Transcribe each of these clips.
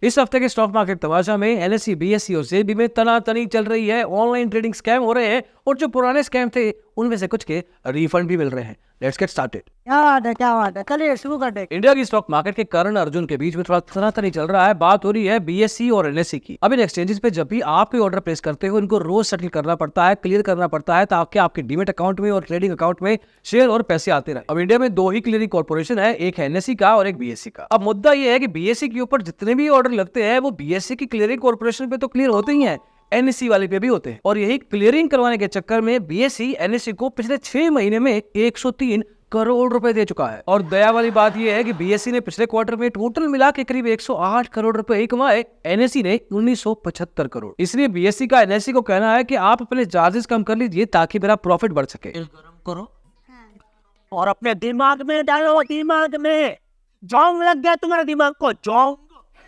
इस हफ्ते के स्टॉक मार्केट तमाशा में एनएसई, बीएसई और सेबी में तनातनी चल रही है। ऑनलाइन ट्रेडिंग स्कैम हो रहे हैं और जो पुराने स्कैम थे उनमें से कुछ के रिफंड भी मिल रहे हैं। Let's get started. क्या बात है, चलिए शुरू कर दे। इंडिया की स्टॉक मार्केट के करण अर्जुन के बीच में थोड़ा तनातनी चल रहा है। बात हो रही है बीएसई और एनएसई की। अब इन एक्सचेंजेस पे जब भी आप कोई ऑर्डर प्लेस करते हो, इनको रोज सेटल करना पड़ता है, क्लियर करना पड़ता है, ताकि आपके डीमेट अकाउंट में और ट्रेडिंग अकाउंट में शेयर और पैसे आते रहे। अब इंडिया में दो ही क्लियरिंग कॉर्पोरेशन है, एक है एनएसई का और एक बीएसई का। अब मुद्दा ये है कि बीएसई के ऊपर जितने भी ऑर्डर लगते हैं वो बीएसई की क्लियरिंग कॉर्पोरेशन पे तो क्लियर होते ही हैं, एनएसई वाले पे भी होते हैं। और यही क्लियरिंग करवाने के चक्कर में बीएसई एनएसई को पिछले 6 महीने में 103 करोड़ रुपए दे चुका है। और दया वाली बात यह है कि बीएसई ने पिछले क्वार्टर में टोटल मिला के करीब 108 करोड़ रुपए ही कमाए, एनएसई ने 1975 करोड़। इसलिए बीएसई का एनएसई को कहना है कि आप अपने चार्जेस कम कर लीजिए ताकि मेरा प्रॉफिट बढ़ सके। गरम करो और अपने दिमाग में डालो, दिमाग में जोंग लग गया तुम्हारे दिमाग को, जोंग।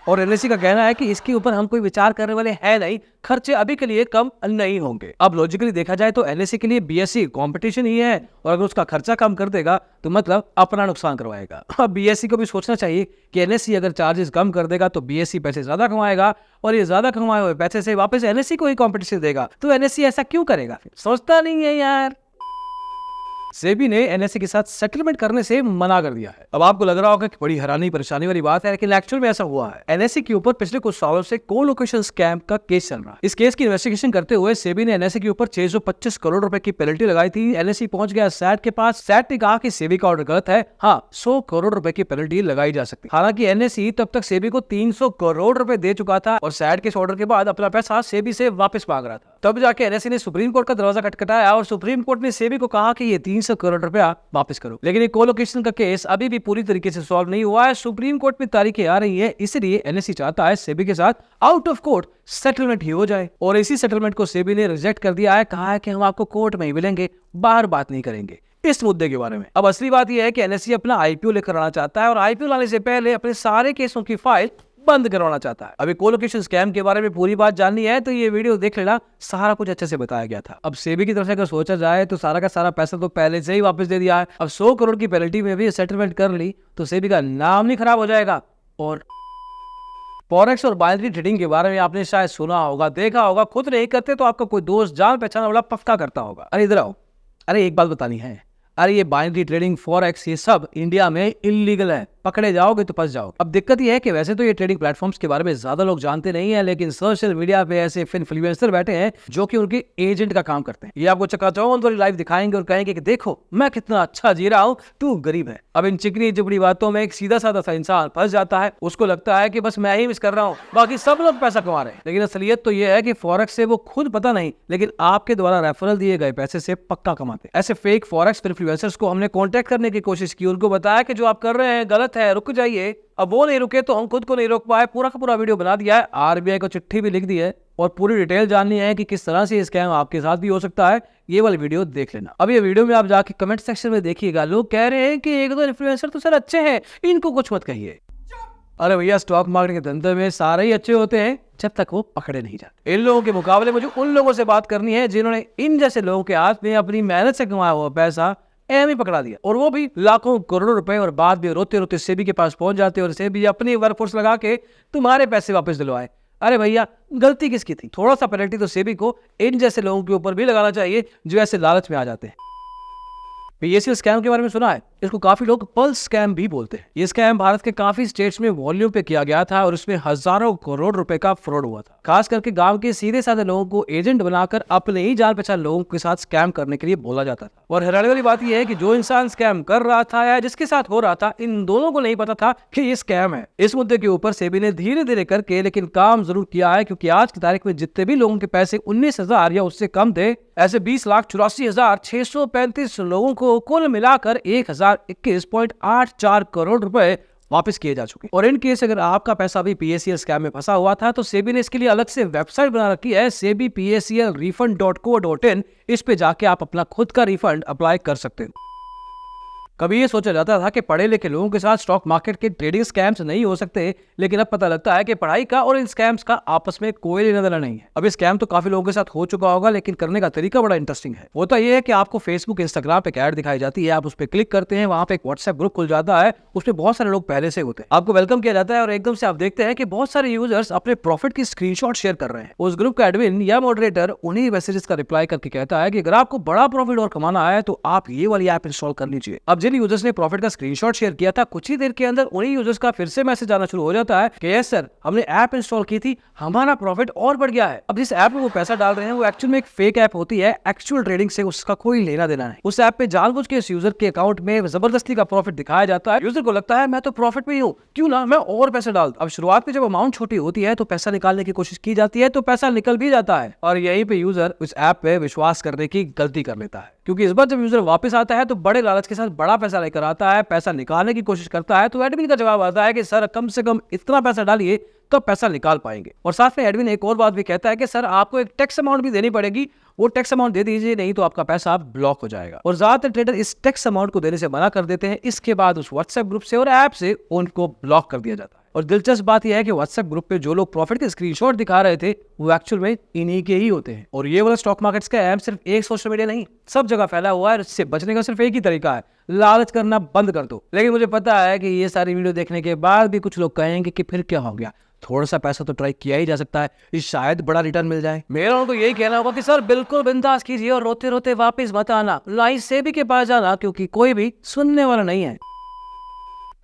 और एनएसई का कहना है कि इसके ऊपर हम कोई विचार करने वाले हैं नहीं, खर्चे अभी के लिए कम नहीं होंगे। अब लॉजिकली देखा जाए तो एनएसई के लिए बीएसई कंपटीशन ही है और अगर उसका खर्चा कम कर देगा तो मतलब अपना नुकसान करवाएगा। अब बीएसई को भी सोचना चाहिए कि एनएसई अगर चार्जेस कम कर देगा तो बीएसई पैसे ज्यादा कमाएगा और ये ज्यादा कमाए हुए पैसे से वापस एनएसई को ही कंपटीशन देगा। तो एनएसई ऐसा क्यों करेगा? फिर सोचता नहीं है यार। सेबी ने एनएसई के साथ सेटलमेंट करने से मना कर दिया है। अब आपको लग रहा होगा कि बड़ी हैरानी परेशानी वाली बात है, लेकिन एक्चुअल में ऐसा हुआ है। एनएसई के ऊपर पिछले कुछ सालों से कोलोकेशन स्कैम का केस चल रहा है। इस केस की इन्वेस्टिगेशन करते हुए सेबी ने एनएसई के ऊपर 625 करोड़ रुपए की पेनल्टी लगाई थी। एनएसई पहुंच गया सैट के पास। सैट ने कहा कि सेबी का ऑर्डर गलत है, हाँ 100 करोड़ रुपए की पेनल्टी लगाई जा सकती। हालांकि एनएसई तब तक सेबी को 300 करोड़ रुपए दे चुका था और सैट के ऑर्डर के बाद अपना पैसा सेबी से वापस मांग रहा था। तब जाके एनएसई ने सुप्रीम कोर्ट का दरवाजा खटखटाया और सुप्रीम कोर्ट ने सेबी को कहा कि ये 300 करोड़ रुपया वापस करो। लेकिन ये कोलोकेशन का केस अभी भी पूरी तरीके से सॉल्व नहीं हुआ है। सुप्रीम कोर्ट में तारीखें आ रही है, इसलिए एनएसई चाहता है सेबी के साथ आउट ऑफ कोर्ट सेटलमेंट ही हो जाए। और इसी सेटलमेंट को सेबी ने रिजेक्ट कर दिया है। कहा है कि हम आपको कोर्ट में ही मिलेंगे, बाहर बात नहीं करेंगे इस मुद्दे के बारे में। अब असली बात यह है कि एनएसई अपना आईपीओ लेकर आना चाहता है और आईपीओ लाने से पहले अपने सारे केसों की फाइल बंद करवाना चाहता है। अभी कोलोकेशन स्कैम के बारे में पूरी बात जाननी है तो ये वीडियो देख लेना, सारा कुछ अच्छे से बताया गया था। अब सेबी की तरफ से अगर सोचा जाए तो सारा का सारा पैसा तो पहले से ही वापस दे दिया है। अब 100 करोड़ की पेनल्टी में भी सेटलमेंट कर ली तो सेबी का नाम नहीं खराब हो जाएगा। और फॉरेक्स और बाइनरी ट्रेडिंग के बारे में आपने शायद सुना होगा, देखा होगा, खुद नहीं करते तो आपका कोई दोस्त जान पहचान वाला पक्का करता होगा। अरे इधर आओ, अरे एक बात बतानी है। अरे ये बाइनरी ट्रेडिंग, फॉरेक्स, ये सब इंडिया में इलीगल है, पकड़े जाओगे तो फंस जाओगे। अब दिक्कत ये है कि वैसे तो ये ट्रेडिंग प्लेटफॉर्म्स के बारे में ज्यादा लोग जानते नहीं है, लेकिन सोशल मीडिया पे ऐसे इन्फ्लुएंसर बैठे हैं जो कि उनके एजेंट का काम करते हैं। ये आपको चकाचौंध वाली लाइफ दिखाएंगे और कहेंगे कि देखो मैं कितना अच्छा जी रहा हूँ, तू गरीब है। अब इन चिकनी चुपड़ी बातों में एक सीधा साधा सा इंसान फंस जाता है। उसको लगता है कि बस मैं ही मिस कर रहा हूँ, बाकी सब लोग पैसा कमा रहे हैं। लेकिन असलियत तो ये है कि फॉरेक्स से वो खुद पता नहीं, लेकिन आपके द्वारा रेफरल दिए गए पैसे से पक्का कमाते। ऐसे फेक फॉरेक्स इन्फ्लुएंसर्स को हमने कांटेक्ट करने की कोशिश की, उनको बताया कि जो आप कर रहे हैं गलत है, रुक जाइए। अब वो नहीं रुके तो हम खुद को नहीं रोक पाए। पूरा का पूरा वीडियो बना दिया है, आरबीआई को चिट्ठी भी लिख दी है और पूरी डिटेल जाननी है कि किस तरह से स्कैम आपके साथ भी हो सकता है। ये वाली वीडियो देख लेना। अब ये वीडियो में आप जाके कमेंट सेक्शन में देखिएगा, लोग कह रहे हैं कि एक दो इन्फ्लुएंसर तो सर अच्छे हैं, इनको कुछ मत कहिए। अरे भैया, स्टॉक मार्केट के धंधे में सारे ही अच्छे होते हैं जब तक वो पकड़े नहीं जाते। इन लोगों के मुकाबले मुझे उन लोगों से बात करनी है जिन्होंने इन जैसे लोगों के हाथ में अपनी मेहनत से कमाया हुआ पैसा एम ही पकड़ा दिया, और वो भी लाखों करोड़ों रुपए, और बाद में रोते रोते सेबी के पास पहुंच जाते और सेबी अपनी वर्कफोर्स लगा के तुम्हारे पैसे वापस दिलवाए। अरे भैया, गलती किसकी थी? थोड़ा सा पेनल्टी तो सेबी को इन जैसे लोगों के ऊपर भी लगाना चाहिए जो ऐसे लालच में आ जाते हैं। बीएसई स्कैम के बारे में सुना है? इसको काफी लोग पल्स स्कैम भी बोलते हैं। ये स्कैम भारत के काफी स्टेट्स में वॉल्यूम पे किया गया था और इसमें हजारों करोड़ रुपए का फ्रॉड हुआ था। खास करके गांव के सीधे साधे लोगों को एजेंट बनाकर अपने ही जान पहचान लोगों के साथ स्कैम करने के लिए बोला जाता था। और हैरानी वाली बात यह है कि जो इंसान स्कैम कर रहा था या जिसके साथ हो रहा था, इन दोनों को नहीं पता था कि ये स्कैम है। इस मुद्दे के ऊपर सेबी ने धीरे धीरे करके लेकिन काम जरूर किया है, क्योंकि आज की तारीख में जितने भी लोगों के पैसे 19,000 या उससे कम थे, ऐसे 20,84,635 लोगों को कुल मिलाकर 1,021.84 करोड़ रुपए वापस किए जा चुके। और इन केस अगर आपका पैसा भी पीएसीएल स्कैम में फंसा हुआ था तो सेबी ने इसके लिए अलग से वेबसाइट बना रखी है, sebpaclrefund.co.in। इस पे जाके आप अपना खुद का रिफंड अप्लाई कर सकते हो। कभी ये सोचा जाता था कि पढ़े लिखे लोगों के साथ स्टॉक मार्केट के ट्रेडिंग स्कैम्स नहीं हो सकते, लेकिन अब पता लगता है कि पढ़ाई का और इन स्कैम्स का आपस में कोई लेना देना नहीं है। अब ये स्कैम तो काफी लोगों के साथ हो चुका होगा, लेकिन करने का तरीका बड़ा इंटरेस्टिंग है। होता ये है कि आपको फेसबुक इंस्टाग्राम पे ऐड दिखाई जाती है, आप उस पर क्लिक करते हैं, वहां पे एक व्हाट्सएप ग्रुप खुल जाता है, उसमें बहुत सारे लोग पहले से होते हैं, आपको वेलकम किया जाता है और एकदम से आप देखते हैं कि बहुत सारे यूजर्स अपने प्रॉफिट की स्क्रीनशॉट शेयर कर रहे हैं। उस ग्रुप का एडमिन या मॉडरेटर उन्हीं मैसेजेस का रिप्लाई करके कहता है कि अगर आपको बड़ा प्रॉफिट और कमाना है तो आप ये वाली ऐप इंस्टॉल कर लीजिए। अब जिन यूजर्स ने प्रॉफिट का स्क्रीनशॉट शेयर किया था, कुछ ही देर के अंदर उन्हीं यूजर्स का फिर से मैसेज आना शुरू हो जाता है कि यस सर, हमने ऐप इंस्टॉल की थी, हमारा प्रॉफिट और बढ़ गया है। अब जिस ऐप में वो पैसा डाल रहे हैं वो एक्चुअल में एक फेक ऐप होती है, एक्चुअल ट्रेडिंग से उसका कोई लेना देना नहीं। उस ऐप पे जानबूझ के इस यूजर के अकाउंट में जबरदस्ती का प्रॉफिट दिखाया जाता है। यूजर को लगता है मैं तो प्रॉफिट में ही हूँ, क्यों ना मैं और पैसे डाल। अब शुरुआत में जब अमाउंट छोटी होती है तो पैसा निकालने की कोशिश की जाती है, तो पैसा निकल भी जाता है और यहीं पे यूजर उस ऐप पे विश्वास करने की गलती कर लेता है, क्योंकि इस बार जब यूजर वापस आता है तो बड़े लालच के साथ बड़ा पैसा लेकर आता है, पैसा निकालने की कोशिश करता है, तो एडमिन का जवाब आता है कि सर कम से कम इतना पैसा डालिए तो पैसा निकाल पाएंगे। और साथ में एडमिन एक और बात भी कहता है कि सर आपको एक टैक्स अमाउंट भी देनी पड़ेगी, वो टैक्स अमाउंट दे दीजिए, नहीं तो आपका पैसा ब्लॉक हो जाएगा। और ज्यादातर ट्रेडर इस टैक्स अमाउंट को देने से मना कर देते हैं। इसके बाद उस व्हाट्सएप ग्रुप से और ऐप से उनको ब्लॉक कर दिया जाता है। और दिलचस्प बात यह है कि व्हाट्सएप ग्रुप पे जो लोग प्रॉफिट के स्क्रीनशॉट दिखा रहे थे वो एक्चुअल में इन्हीं के ही होते हैं। और ये वाला स्टॉक मार्केट्स का ऐप सिर्फ एक सोशल मीडिया नहीं, सब जगह फैला हुआ है। इससे बचने का सिर्फ एक ही तरीका है, लालच करना बंद कर दो। लेकिन मुझे पता है कि ये सारी वीडियो देखने के बाद भी कुछ लोग कहेंगे कि फिर क्या हो गया, थोड़ा सा पैसा तो ट्राई किया ही जा सकता है, इस शायद बड़ा रिटर्न मिल जाए। मेरा उनको यही कहना होगा कि सर बिल्कुल बिंदास कीजिए और रोते रोते वापस मत आना, लाइव सेबी के पास जाना, क्योंकि कोई भी सुनने वाला नहीं है।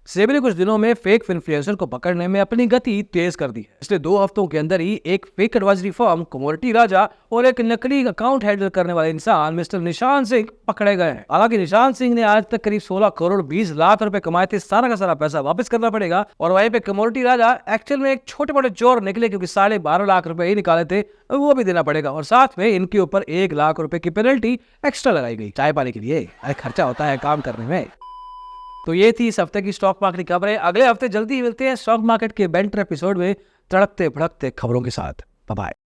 सेबी ने कुछ दिनों में फेक इन्फ्लुएंसर को पकड़ने में अपनी गति तेज कर दी है। पिछले 2 हफ्तों के अंदर ही एक फेक एडवाइजरी फर्म कमोडिटी राजा और एक नकली अकाउंट हैंडल करने वाले इंसान मिस्टर निशान सिंह पकड़े गए हैं। हालांकि निशान सिंह ने आज तक करीब 16 करोड़ 20 लाख रुपए कमाए थे, सारा का सारा पैसा वापस करना पड़ेगा। और वहीं पे कमोडिटी राजा एक्चुअल में एक छोटे मोटे चोर निकले, क्योंकि 12.5 लाख रुपए ही निकाले थे, वो भी देना पड़ेगा। और साथ में इनके ऊपर 1 लाख रुपए की पेनल्टी एक्स्ट्रा लगाई गई, चाय पानी के लिए। अरे खर्चा होता है काम करने में। तो ये थी इस हफ्ते की स्टॉक मार्केट की खबरें। अगले हफ्ते जल्दी ही मिलते हैं स्टॉक मार्केट के बेंटर एपिसोड में तड़कते भड़कते खबरों के साथ। Bye bye.